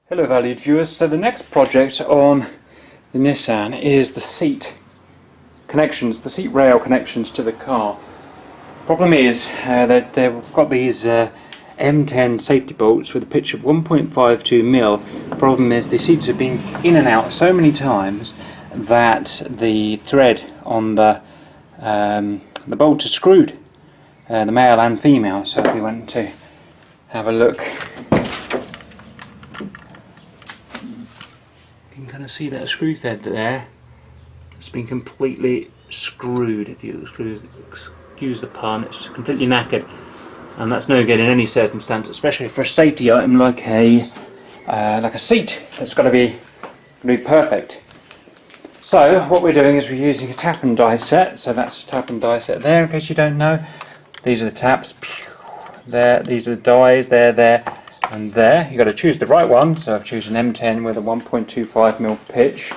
Hello valued viewers, so the next project on the Nissan is the seat connections, the seat rail connections to the car. Problem is that they've got these M10 safety bolts with a pitch of 1.52mm. Problem is the seats have been in and out so many times that the thread on the bolt is screwed, the male and female. So if we went to have a look, you can kind of see that a screw thread there. It's been completely screwed. If you excuse the pun, it's completely knackered, and that's no good in any circumstance, especially for a safety item like a seat. It's got to be perfect. So what we're doing is we're using a tap and die set. So that's a tap and die set there, in case you don't know. These are the taps. There. These are the dies. There, and there. You've got to choose the right one. So I've chosen M10 with a 1.25mm pitch.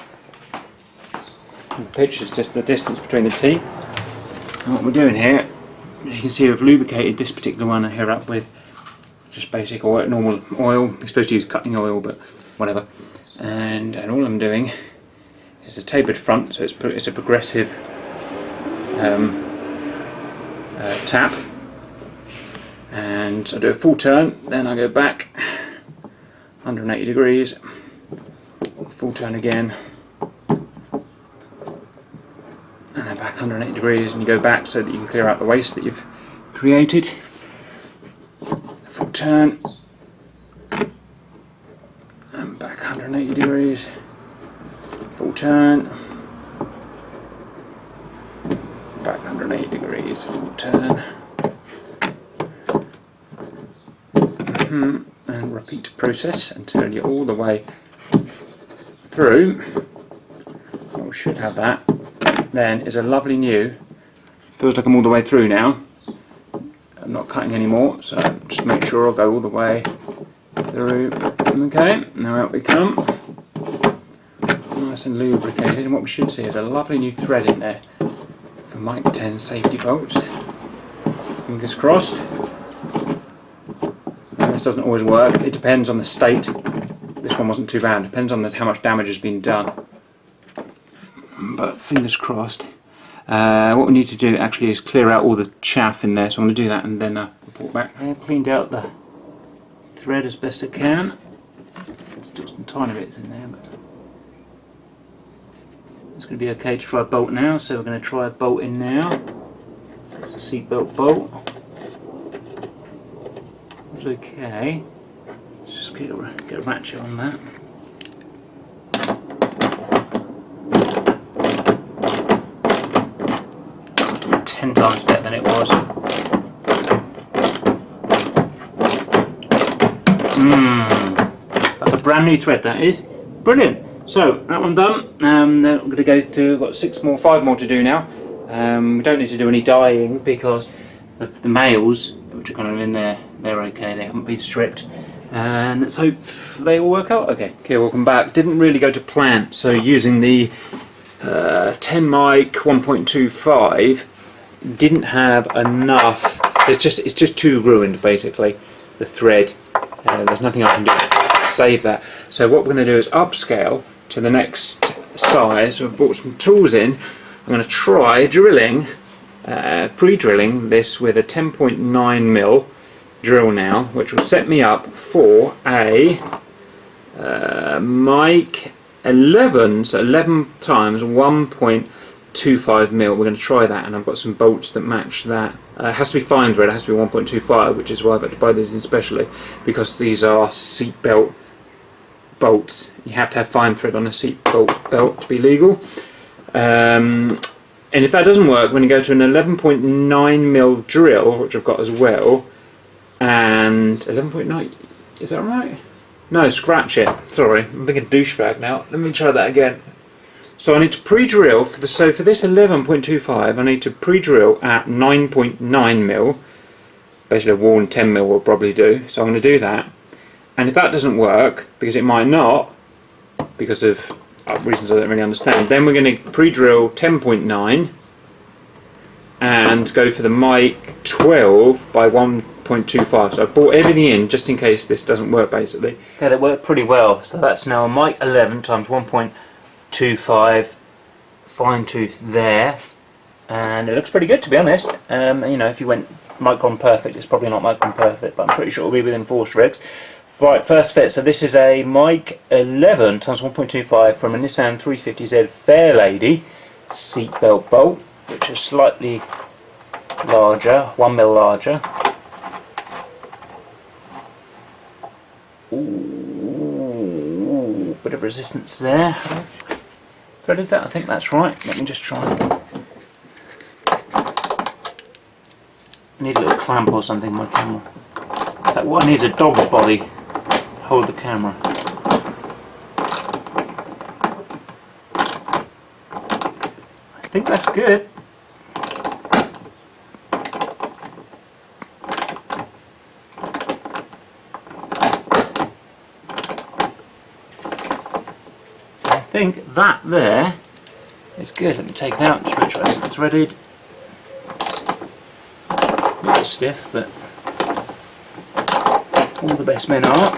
And the pitch is just the distance between the teeth. And what we're doing here, as you can see, we've lubricated this particular one here up with just basic oil, normal oil. You're supposed to use cutting oil, but whatever. And all I'm doing is a tapered front, so it's a progressive tap. And I do a full turn, then I go back 180 degrees, full turn again, and then back 180 degrees, and you go back so that you can clear out the waste that you've created. Full turn, and back 180 degrees, full turn, back 180 degrees, full turn, and repeat process until you're all the way through. What we should have that then is a lovely new, feels like I'm all the way through now. I'm not cutting anymore, so just make sure I'll go all the way through. Okay, now out we come, nice and lubricated, and what we should see is a lovely new thread in there for Mike 10 safety bolts. Fingers crossed. This doesn't always work, it depends on the state. This one wasn't too bad, it depends on how much damage has been done. But fingers crossed. What we need to do actually is clear out all the chaff in there, so I'm going to do that and then report back. I've cleaned out the thread as best I can. There's still some tiny bits in there, but it's going to be okay to try a bolt now, so we're going to try a bolt in now. So it's a seat belt bolt. It's okay. Just get a ratchet on that. It's 10 times better than it was. That's a brand new thread, that is. Brilliant. So that one done. Then I'm going to go through. I've got 5 more to do now. We don't need to do any dyeing because the males, which are kind of in there, they're okay. They haven't been stripped. And let's hope they all work out okay. Okay, welcome back. Didn't really go to plan, so using the 10 mic 1.25 didn't have enough. It's just too ruined, basically, the thread. There's nothing I can do to save that. So what we're going to do is upscale to the next size. So I've brought some tools in. I'm going to try drilling, pre-drilling this with a 10.9mm drill now, which will set me up for a mic 11, so 11 times 1.25mm. We're going to try that, and I've got some bolts that match that. It has to be fine thread, it has to be 1.25, which is why I've had to buy these in specially, because these are seat belt bolts. You have to have fine thread on a seat belt to be legal. And if that doesn't work, we're going to go to an 11.9mm drill, which I've got as well. And 11.9, is that right? No, scratch it. Sorry, I'm being a douchebag now. Let me try that again. So I need to pre-drill for this 11.25. I need to pre-drill at 9.9mm. Basically, a worn 10mm will probably do. So I'm going to do that. And if that doesn't work, because it might not, because of reasons I don't really understand, then we're going to pre-drill 10.9. and go for the mic 12 by 1.25. So I bought everything in just in case this doesn't work, basically. Okay, that worked pretty well. So that's now a mic 11 times 1.25 fine tooth there, and it looks pretty good, to be honest. You know, if you went micron perfect, it's probably not micron perfect, but I'm pretty sure it'll be within force regs. Right, first fit. So this is a mic 11 times 1.25 from a Nissan 350Z Fairlady seatbelt bolt, which is slightly larger, 1mm larger. Ooh, bit of resistance there. Threaded that? I think that's right. Let me just try. I need a little clamp or something on my camera. In fact, what I need is a dog's body to hold the camera. I think that's good. I think that there is good. Let me take it out, just make sure it's threaded. A bit stiff, but all the best men are.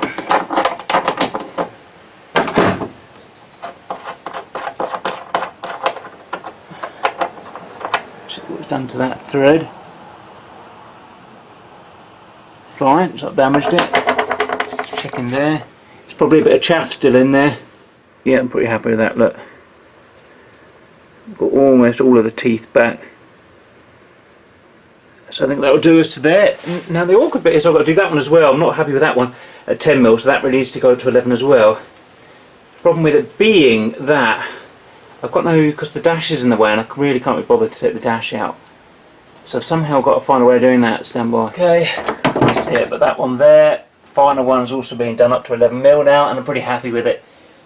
Check what was done to that thread. Fine, it's not damaged it. Just checking there. There's probably a bit of chaff still in there. Yeah, I'm pretty happy with that, look. Got almost all of the teeth back. So I think that'll do us to there. Now the awkward bit is I've got to do that one as well. I'm not happy with that one at 10mm, so that really needs to go to 11 as well. The problem with it being that I've got no, because the dash is in the way and I really can't be bothered to take the dash out. So I've somehow got to find a way of doing that. Stand by. Okay, can't see it, but that one there, final one's also being done up to 11mm now, and I'm pretty happy with it.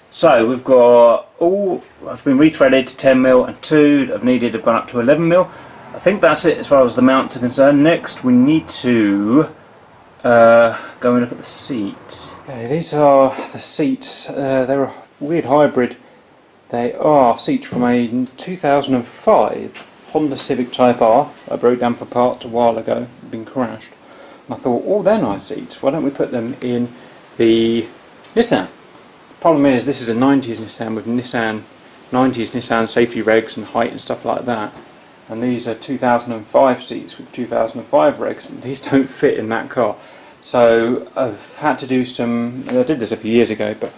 So we've got all, I've been rethreaded to 10mm, and two that I've needed have gone up to 11mm. I think that's it as far as the mounts are concerned. Next we need to go and look at the seats. Okay, these are the seats. They're a weird hybrid. They are seats from a 2005 Honda Civic Type R. I broke down for parts a while ago, been crashed. And I thought, oh, they're nice seats. Why don't we put them in the Nissan? Problem is, this is a 90s Nissan with 90s Nissan safety regs and height and stuff like that, and these are 2005 seats with 2005 regs, and these don't fit in that car. So I've had to do some, I did this a few years ago, but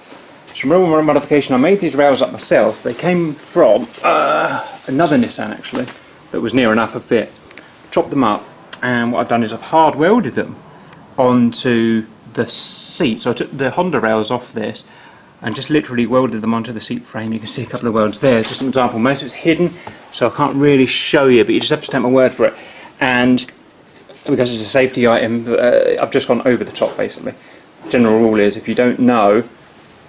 some real modification. I made these rails up myself. They came from another Nissan actually that was near enough a fit. Chopped them up, and what I've done is I've hard welded them onto the seat. So I took the Honda rails off this and just literally welded them onto the seat frame. You can see a couple of welds there. Just an example. Most of it's hidden, so I can't really show you, but you just have to take my word for it. And because it's a safety item, I've just gone over the top basically. General rule is, if you don't know,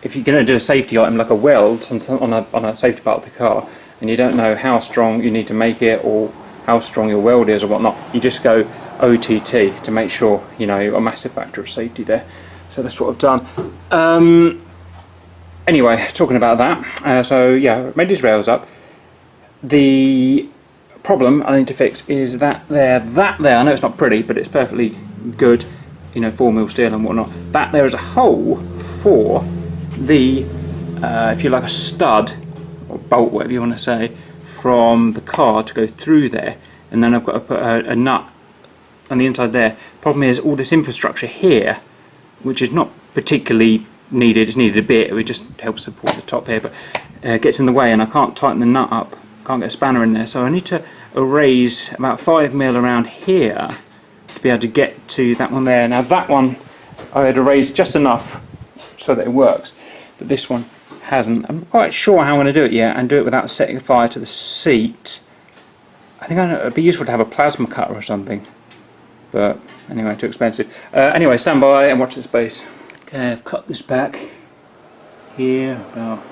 if you're going to do a safety item like a weld on a safety part of the car, and you don't know how strong you need to make it or how strong your weld is or whatnot, you just go OTT to make sure you know you've got a massive factor of safety there. So that's what I've done. Anyway, talking about that, so yeah, I made these rails up. The problem I need to fix is that there, I know it's not pretty, but it's perfectly good, you know, 4mm steel and whatnot. That there is a hole for the, if you like, a stud, or bolt, whatever you want to say, from the car to go through there, and then I've got to put a nut on the inside there. Problem is, all this infrastructure here, which is not particularly needed, it's needed a bit, it just helps support the top here, but gets in the way and I can't tighten the nut up, can't get a spanner in there, so I need to erase about 5mm around here to be able to get to that one there. Now that one I had erased just enough so that it works, but this one hasn't. I'm not quite sure how I'm going to do it yet, and do it without setting fire to the seat. I think it'd be useful to have a plasma cutter or something, but anyway, too expensive. Anyway, stand by and watch the space. Okay, I've cut this back here about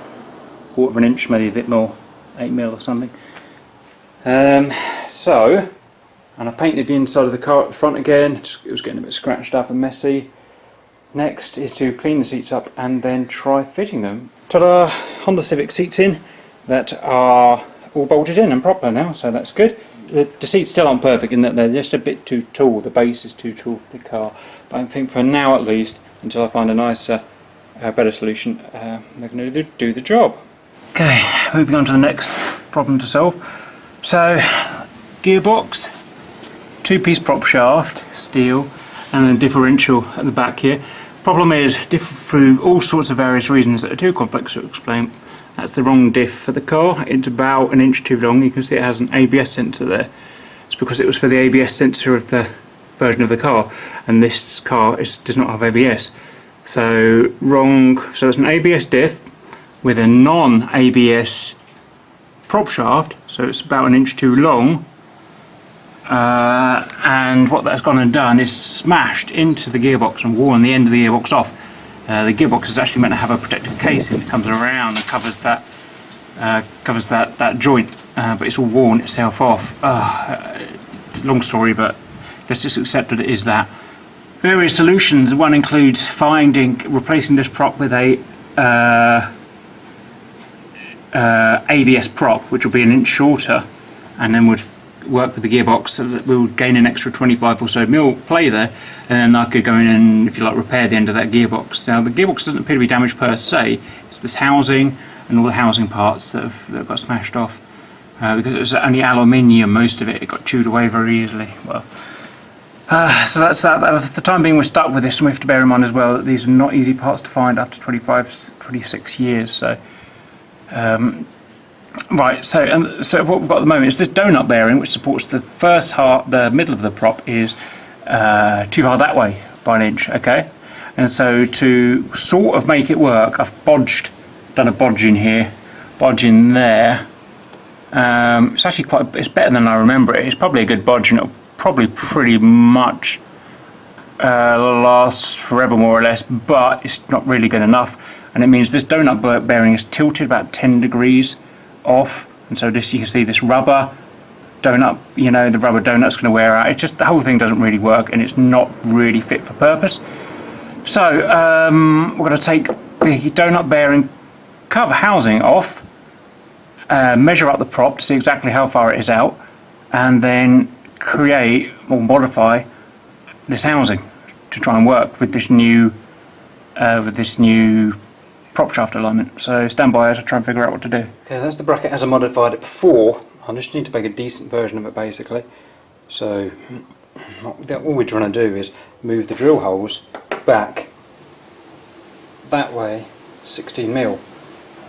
1/4 inch, maybe a bit more, 8mm or something. And I've painted the inside of the car at the front again. It was getting a bit scratched up and messy. Next is to clean the seats up and then try fitting them. Ta-da! Honda Civic seats in that are all bolted in and proper now, so that's good. the seats still aren't perfect in that they're just a bit too tall. The base is too tall for the car. But I think for now at least, until I find a nicer, better solution, they're going to do the job. Okay, moving on to the next problem to solve. So, gearbox, two-piece prop shaft, steel, and then differential at the back here. Problem is, through all sorts of various reasons that are too complex to explain, that's the wrong diff for the car. It's about an inch too long. You can see it has an ABS sensor there. It's because it was for the ABS sensor of the version of the car, and this car does not have ABS. So wrong. So it's an ABS diff with a non-ABS prop shaft. So it's about an inch too long. And what that's gone and done is smashed into the gearbox and worn the end of the gearbox off. The gearbox is actually meant to have a protective casing that comes around and covers that joint, but it's all worn itself off. Long story, but let's just accept that it is that. Various solutions. One includes replacing this prop with a ABS prop, which will be an inch shorter, and then would work with the gearbox so that we would gain an extra 25 or so mil play there, and then I could go in and, if you like, repair the end of that gearbox. Now the gearbox doesn't appear to be damaged per se, it's this housing and all the housing parts that got smashed off. Because it was only aluminium, most of it got chewed away very easily. Well, so that's that. For the time being we're stuck with this, and we have to bear in mind as well that these are not easy parts to find after 26 years. So right, so what we've got at the moment is this donut bearing, which supports the first half, the middle of the prop is too far that way by an inch, okay? And so to sort of make it work, I've done a bodge in here, bodge in there. It's actually it's better than I remember it. It's probably a good bodge, and it'll probably pretty much last forever more or less, but it's not really good enough. And it means this donut bearing is tilted about 10 degrees off, and so this, you can see this rubber donut, you know, the rubber donut's going to wear out. It's just the whole thing doesn't really work, and it's not really fit for purpose. So we're going to take the donut bearing cover housing off, measure up the prop to see exactly how far it is out, and then create or modify this housing to try and work with this new prop shaft alignment. So stand by as I try and figure out what to do. Okay, that's the bracket as I modified it before. I just need to make a decent version of it basically. So all we're trying to do is move the drill holes back that way 16 mil,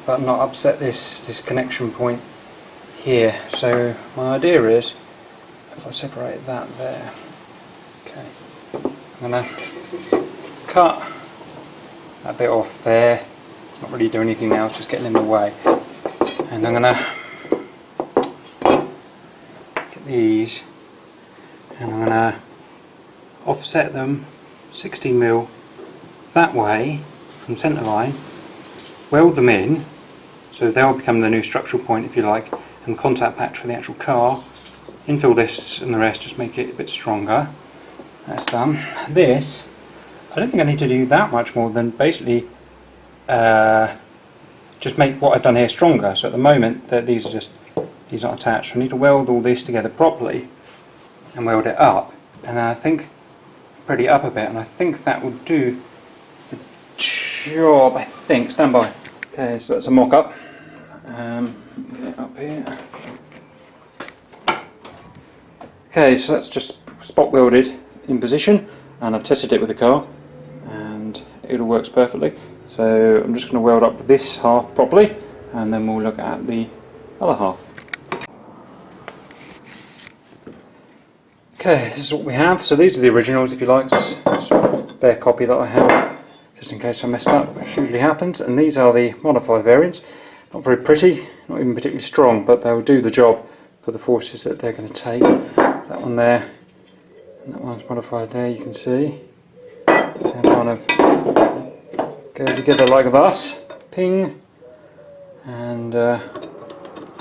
but not upset this connection point here. So my idea is, if I separate that there, okay, I'm going to cut that bit off there. It's not really doing anything now, it's just getting in the way. And I'm going to get these, and I'm going to offset them 16 mil that way from centre line, weld them in so they'll become the new structural point, if you like, and contact patch for the actual car. Infill this and the rest, just make it a bit stronger. That's done. This, I don't think I need to do that much more than basically just make what I've done here stronger. So at the moment these aren't attached. I need to weld all this together properly and weld it up, and then I think pretty up a bit, and I think that will do the job. I think. Stand by. Okay, so that's a mock-up. Get it up here. Okay, so that's just spot welded in position, and I've tested it with the car and it all works perfectly. So I'm just going to weld up this half properly, and then we'll look at the other half. Okay, this is what we have. So these are the originals, if you like. This is a bare copy that I have, just in case I messed up, which usually happens. And these are the modified variants. Not very pretty, not even particularly strong, but they will do the job for the forces that they're going to take. That one there, and that one's modified there, you can see. So kind of go together like this, ping, and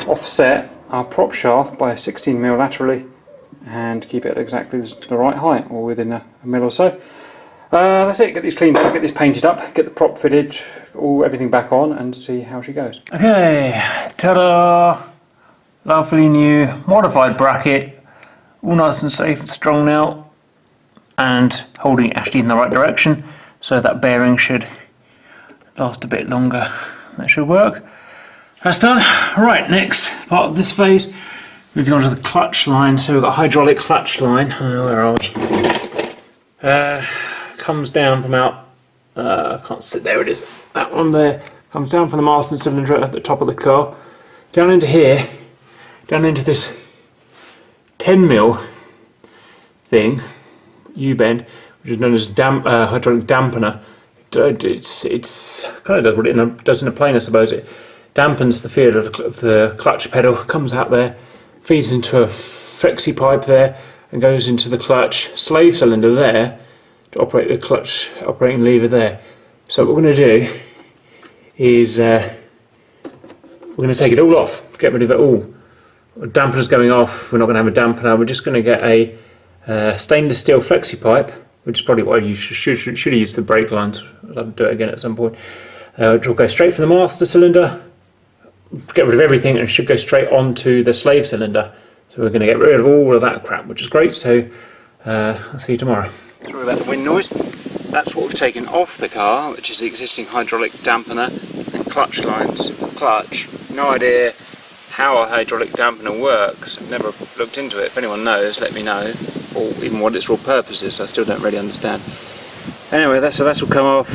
offset our prop shaft by 16 mil laterally, and keep it at exactly the right height, or within a mil or so. That's it. Get these cleaned up, get this painted up, get the prop fitted, everything back on, and see how she goes. Okay, ta-da! lovely new modified bracket, all nice and safe and strong now, and holding it actually in the right direction, so that bearing should last a bit longer. That should work. That's done. Right, next part of this phase, moving on to the clutch line. So we've got a hydraulic clutch line. Where are we? Comes down from out. I can't sit. There it is. That one there comes down from the master cylinder at the top of the car, down into here, down into this 10mm thing, U-bend, which is known as hydraulic dampener. It's kind of does what it does in a plane, I suppose. It dampens the feel of the clutch pedal, comes out there, feeds into a flexi pipe there, and goes into the clutch slave cylinder there to operate the clutch operating lever there. So what we're going to do is we're going to take it all off, get rid of it all. The dampener's going off, we're not going to have a dampener, we're just going to get a stainless steel flexi pipe, which is probably what you should have used for brake lines. I'll do it again at some point. Which will go straight from the master cylinder, get rid of everything, and it should go straight onto the slave cylinder. So we're going to get rid of all of that crap, which is great. So I'll see you tomorrow. Sorry about the wind noise. That's what we've taken off the car, which is the existing hydraulic dampener and clutch lines. Clutch, no idea how a hydraulic dampener works. I've never looked into it. If anyone knows, let me know, or even what its real purpose is. I still don't really understand. Anyway, so that's all come off,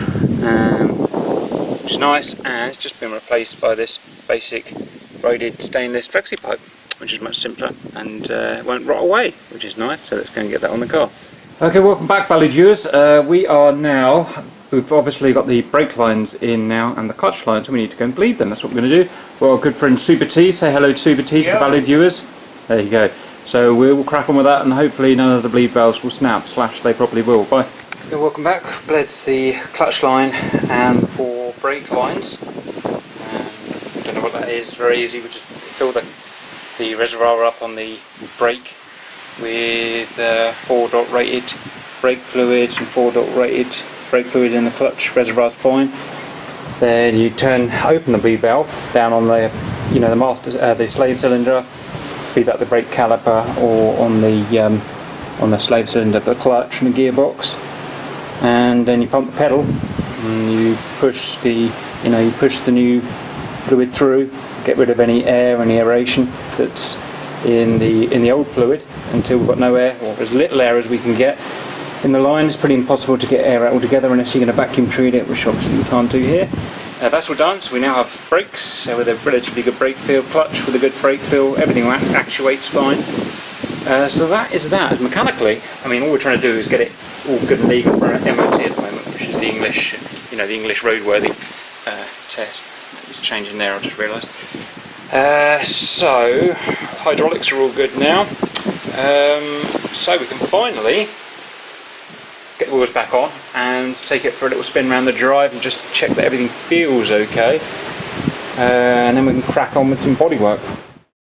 which is nice, and it's just been replaced by this basic braided stainless flexi pipe, which is much simpler and won't rot away, which is nice. So let's go and get that on the car. Okay, welcome back, valued viewers. We've obviously got the brake lines in now and the clutch lines, so we need to go and bleed them. That's what we're going to do. Well, our good friend Super T, say hello to Super T to the valued viewers. There you go. So we'll crack on with that, and hopefully none of the bleed valves will snap, / they probably will. Bye. Okay, welcome back. We've bled the clutch line and 4 brake lines. Don't know what that is. Very easy. We just fill the reservoir up on the brake with 4-dot rated brake fluid and 4-dot rated brake fluid in the clutch. Reservoir's fine. Then you open the bleed valve down on the the slave cylinder, be that the brake caliper or on the slave cylinder of the clutch and the gearbox, and then you pump the pedal and you push the new fluid through, get rid of any air, any aeration that's in the old fluid until we've got no air, or as little air as we can get in the line. It's pretty impossible to get air out altogether unless you're going to vacuum treat it, which obviously we can't do here. That's all done, so we now have brakes with a relatively good brake feel, clutch with a good brake feel, everything actuates fine. So that is that. Mechanically, I mean, all we're trying to do is get it all good and legal for an MOT at the moment, which is the English roadworthy test. It's changing there, I just realised. So hydraulics are all good now. So we can finally get the wheels back on and take it for a little spin around the drive and just check that everything feels okay, and then we can crack on with some bodywork.